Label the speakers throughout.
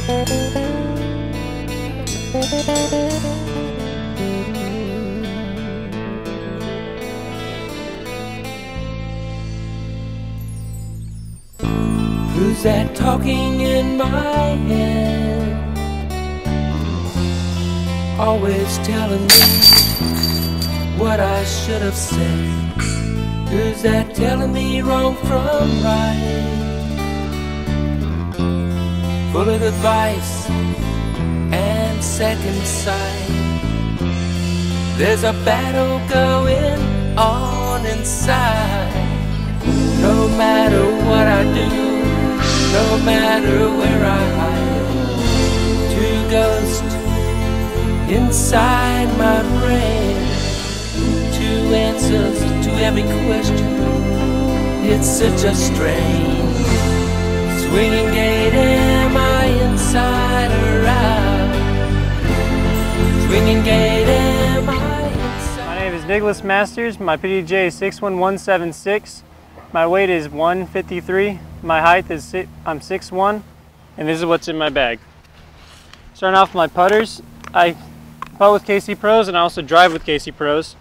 Speaker 1: Who's that talking in my head? Always telling me what I should have said. Who's that telling me wrong from right? Full of advice and second sight. There's a battle going on inside. No matter what I do, no matter where I hide, two ghosts inside my brain, two answers to every question. It's such a strain. Swinging gate, am I inside or out? Swinging gate, am I inside?
Speaker 2: My name is Nicholas Masters. My PDJ is 61176. My weight is 153. My height is I'm 6'1", and this is what's in my bag. Starting off with my putters, I putt with KC Pros and I also drive with KC Pros.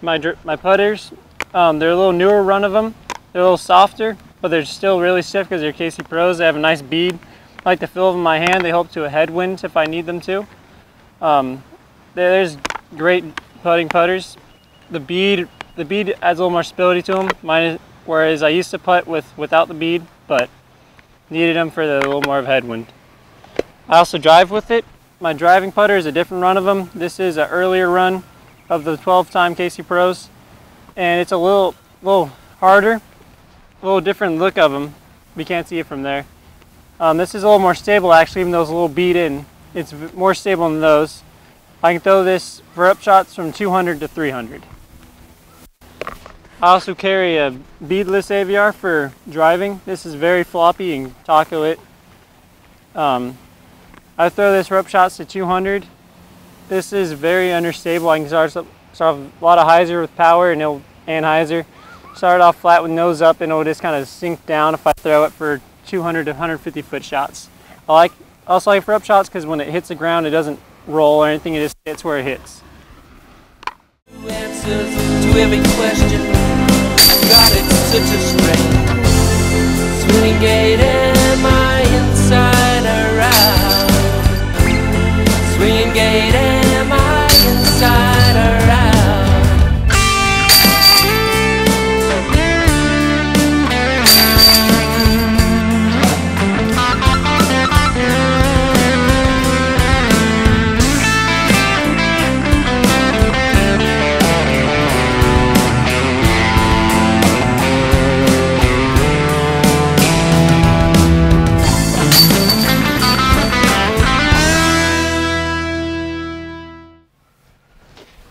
Speaker 2: My putters, they're a little newer run of them. They're a little softer, but they're still really stiff because they're KC Pros. They have a nice bead. I like the feel of them in my hand. They hold to a headwind if I need them to. There's great putting putters. The bead adds a little more stability to them. Whereas I used to putt without the bead, but needed them for the little more of headwind. I also drive with it. My driving putter is a different run of them. This is an earlier run of the 12-time KC Pros, and it's a little harder, a little different look of them. We can't see it from there. This is a little more stable actually, even though it's a little beat in. It's more stable than those. I can throw this for up shots from 200 to 300. I also carry a beadless AVR for driving. This is very floppy and taco it. I throw this for up shots to 200. This is very understable. I can start off a lot of hyzer with power and hyzer. Start off flat with nose up and it'll just kind of sink down if I throw it for 200 to 150 foot shots. I also like for up shots because when it hits the ground it doesn't roll or anything, it just hits where it hits.
Speaker 1: Answers to every question. God, it's such a strain. Swinging gate, am I inside or out? Swinging gate, am I inside or out?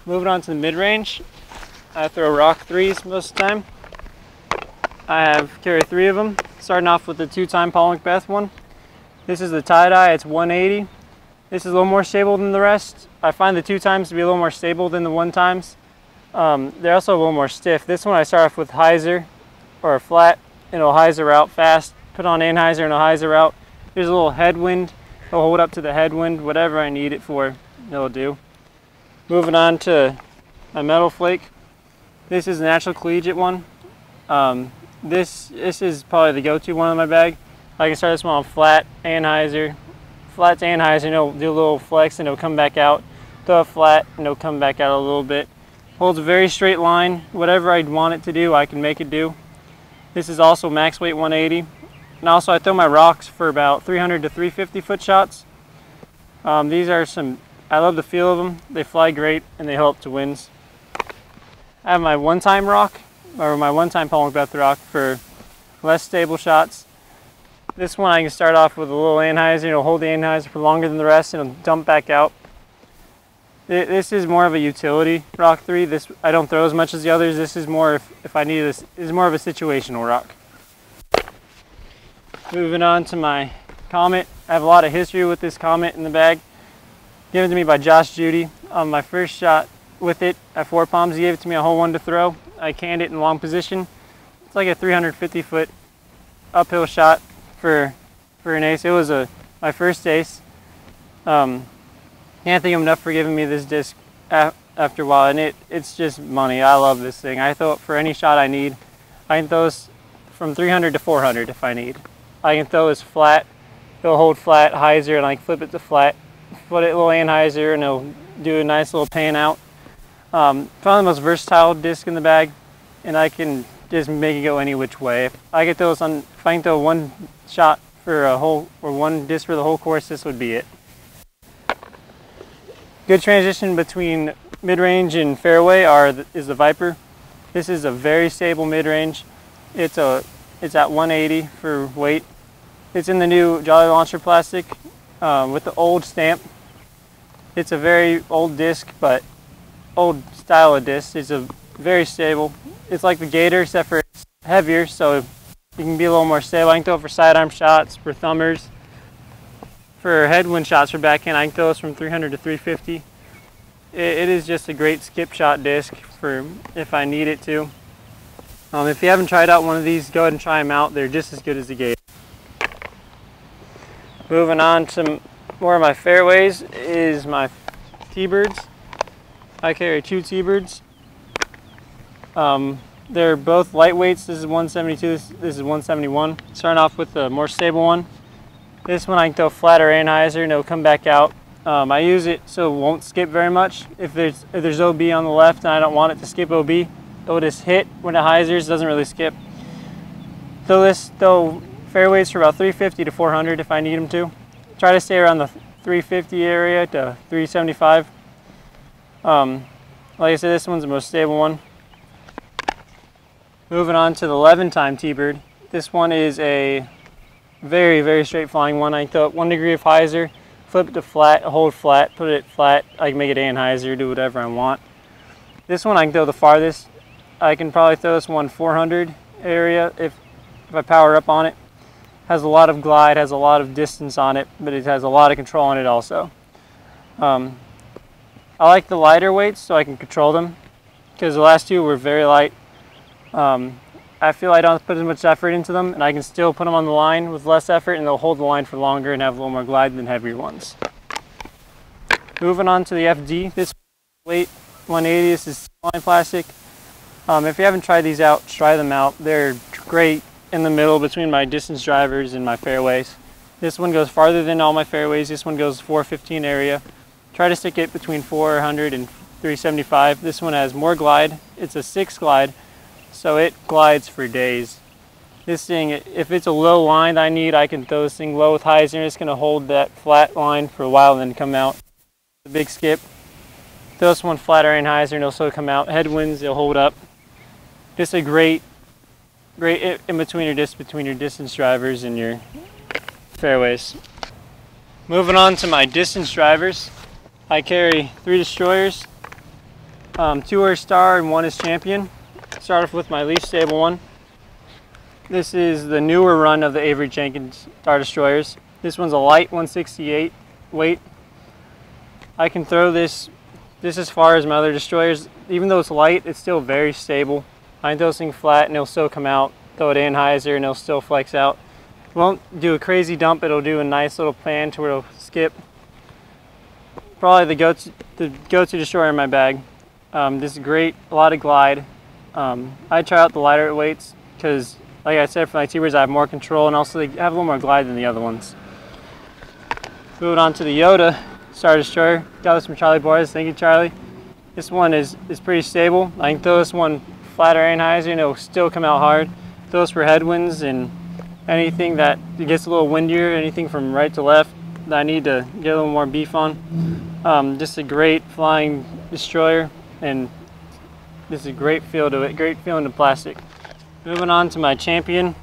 Speaker 2: Moving on to the mid-range, I throw rock threes most of the time. I carry 3 of them, starting off with the 2-time Paul Macbeth one. This is the tie-dye, it's 180. This is a little more stable than the rest. I find the 2 times to be a little more stable than the 1 times. They're also a little more stiff. This one I start off with hyzer or a flat, and it'll hyzer out fast. Put on anhyzer and it'll hyzer out. There's a little headwind. It'll hold up to the headwind, whatever I need it for, it'll do. Moving on to my metal flake. This is a natural collegiate one. This is probably the go-to one in my bag. I can start this one on flat anhyzer. Flat to anhyzer, and it'll do a little flex and it'll come back out. Throw it flat and it'll come back out a little bit. Holds a very straight line. Whatever I'd want it to do, I can make it do. This is also max weight 180. And also I throw my rocks for about 300 to 350 foot shots. These are I love the feel of them. They fly great and they help to winds. I have my 1-time rock, or my 1-time Paul Macbeth rock for less stable shots. This one I can start off with a little anhyzer. It'll hold the anhyzer for longer than the rest and it'll dump back out. This is more of a utility rock 3. This I don't throw as much as the others. This is more if I need this. This is more of a situational rock. Moving on to my Comet. I have a lot of history with this Comet in the bag. Given to me by Josh Judy. On my first shot with it at 4 Palms, he gave it to me a hole 1 to throw. I canned it in long position. It's like a 350 foot uphill shot for an ace. It was a my first ace. Can't thank him enough for giving me this disc after a while, and it's just money. I love this thing. I throw it for any shot I need. I can throw this from 300 to 400 if I need. I can throw this flat. It'll hold flat, hyzer, and I can flip it to flat. Put it a little anhyzer, and it'll do a nice little pan out. Probably the most versatile disc in the bag, and I can just make it go any which way. If I can throw one shot for a whole, or one disc for the whole course, this would be it. Good transition between mid-range and fairway is the Viper. This is a very stable mid-range. It's at 180 for weight. It's in the new Jolly Launcher plastic with the old stamp. It's a very old disc, but old style of disc. It's a very stable. It's like the Gator, except for it's heavier, so you can be a little more stable. I can throw it for sidearm shots, for thumbers, for headwind shots for backhand. I can throw this from 300 to 350. It is just a great skip shot disc for if I need it to. If you haven't tried out one of these, go ahead and try them out. They're just as good as the Gator. Moving on to more of my fairways is my T-Birds. I carry 2 T-Birds. They're both lightweights. This is 172, this is 171. Starting off with the more stable one. This one I can throw flat or anhyzer and it'll come back out. I use it so it won't skip very much. If there's OB on the left and I don't want it to skip OB, it'll just hit when it hyzers, doesn't really skip. Throw fairways for about 350 to 400 if I need them to. Try to stay around the 350 area to 375. Like I said, this one's the most stable one. Moving on to the 11-time T-Bird. This one is a very, very straight flying one. I can throw it 1 degree of hyzer, flip it to flat, hold flat, put it flat. I can make it anhyzer, do whatever I want. This one I can throw the farthest. I can probably throw this one 400 area if I power up on it. Has a lot of glide, has a lot of distance on it, but it has a lot of control on it also. I like the lighter weights so I can control them, because the last 2 were very light. I feel I don't put as much effort into them, and I can still put them on the line with less effort, and they'll hold the line for longer and have a little more glide than heavier ones. Moving on to the FD. This weight 180. This is line plastic. If you haven't tried these out, try them out. They're great in the middle between my distance drivers and my fairways. This one goes farther than all my fairways. This one goes 415 area. Try to stick it between 400 and 375. This one has more glide. It's a 6 glide, so it glides for days. This thing, if it's a low line I need, I can throw this thing low with hyzer, and it's going to hold that flat line for a while and then come out. The big skip. Throw this one flatter and hyzer, and it'll still come out. Headwinds, it'll hold up. Just a great in between your distance drivers and your fairways. Moving on to my distance drivers, I carry 3 destroyers. 2 are star and 1 is champion. Start off with my least stable one. This is the newer run of the Avery Jenkins Star Destroyers. This one's a light 168 weight. I can throw this as far as my other destroyers. Even though it's light, it's still very stable. I can throw this thing flat and it'll still come out. Throw it in hyzer and it'll still flex out. It won't do a crazy dump, it'll do a nice little pan to where it'll skip. Probably the go-to destroyer in my bag. This is great, a lot of glide. I try out the lighter weights because, like I said, for my T-Birds I have more control, and also they have a little more glide than the other ones. Moving on to the Yoda Star Destroyer. Got this from Charlie Booras. Thank you, Charlie. This one is pretty stable. I can throw this one flatter and hyzer and it'll still come out hard. Throw this for headwinds and anything that gets a little windier, anything from right to left that I need to get a little more beef on. Just a great flying destroyer, and this is a great feel to it, great feeling to plastic. Moving on to my champion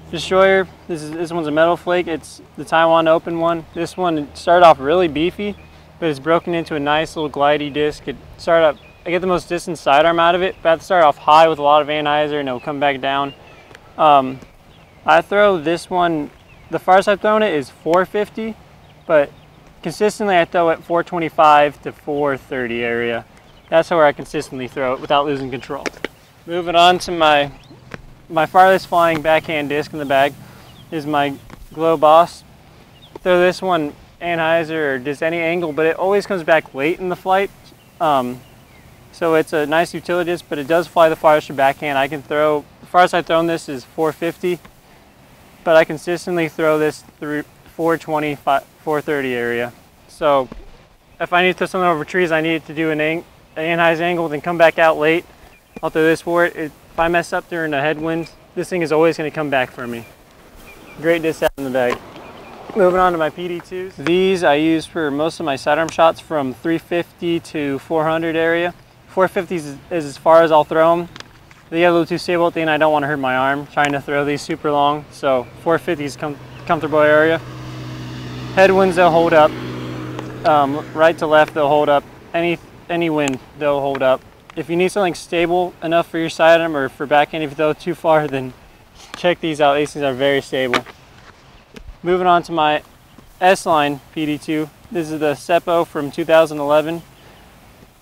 Speaker 2: destroyer. This one's a metal flake. It's the Taiwan Open one. This one started off really beefy, but it's broken into a nice little glidey disc. I get the most distance sidearm out of it, but I have to start off high with a lot of anhyzer and it'll come back down. I throw this one, the farthest I've thrown it is 450, but consistently I throw it 425 to 430 area. That's where I consistently throw it without losing control. Moving on to my farthest flying backhand disc in the bag is my Glow Boss. throw this one Anheuser or just any angle, but it always comes back late in the flight. So it's a nice utility disc, but it does fly the farthest for backhand. I can throw, the farthest I've thrown this is 450, but I consistently throw this through 420, 430 area. So if I need to throw something over trees, I need to do an Anheuser angle, then come back out late. I'll throw this for it. If I mess up during a headwind, this thing is always going to come back for me. Great disc out in the bag. Moving on to my PD2s. These I use for most of my sidearm shots from 350 to 400 area. 450 is as far as I'll throw them. They get a little too stable at the end. I don't want to hurt my arm trying to throw these super long. So 450 is comfortable area. Headwinds, they'll hold up. Right to left, they'll hold up. Any wind, they'll hold up. If you need something stable enough for your sidearm or for backhand, if you throw it too far, then check these out. These things are very stable. Moving on to my S-line PD2. This is the Seppo from 2011.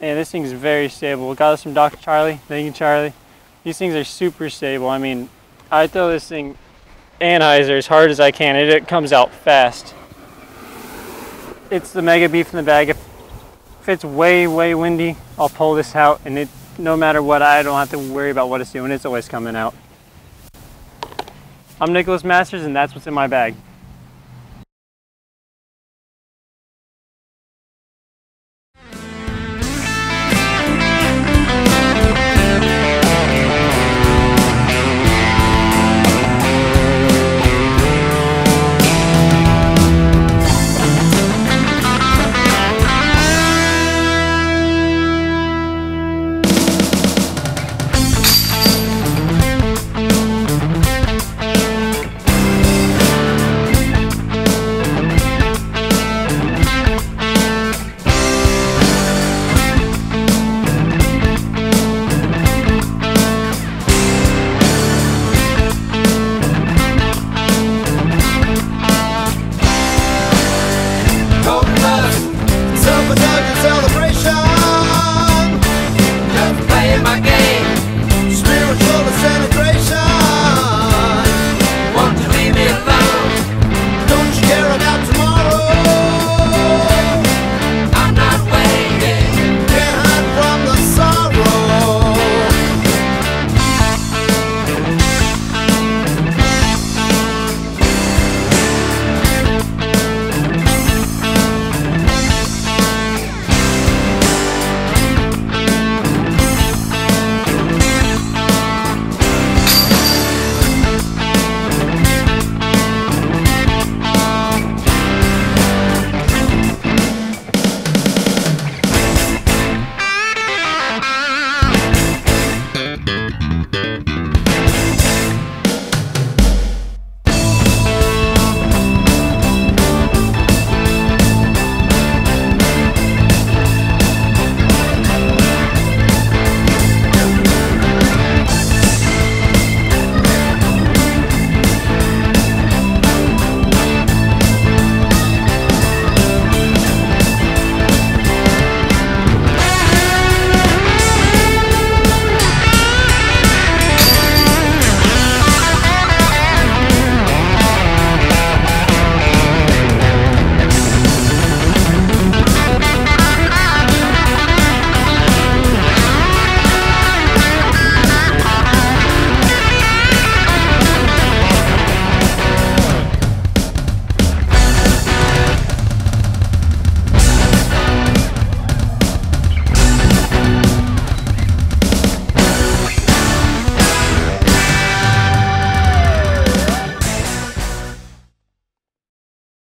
Speaker 2: And this thing is very stable. Got this from Dr. Charlie. Thank you, Charlie. These things are super stable. I mean, I throw this thing Anheuser as hard as I can. It comes out fast. It's the mega beef in the bag. If it's way windy, I'll pull this out, and no matter what, I don't have to worry about what it's doing. It's always coming out. I'm Nicholas Masters, and that's what's in my bag.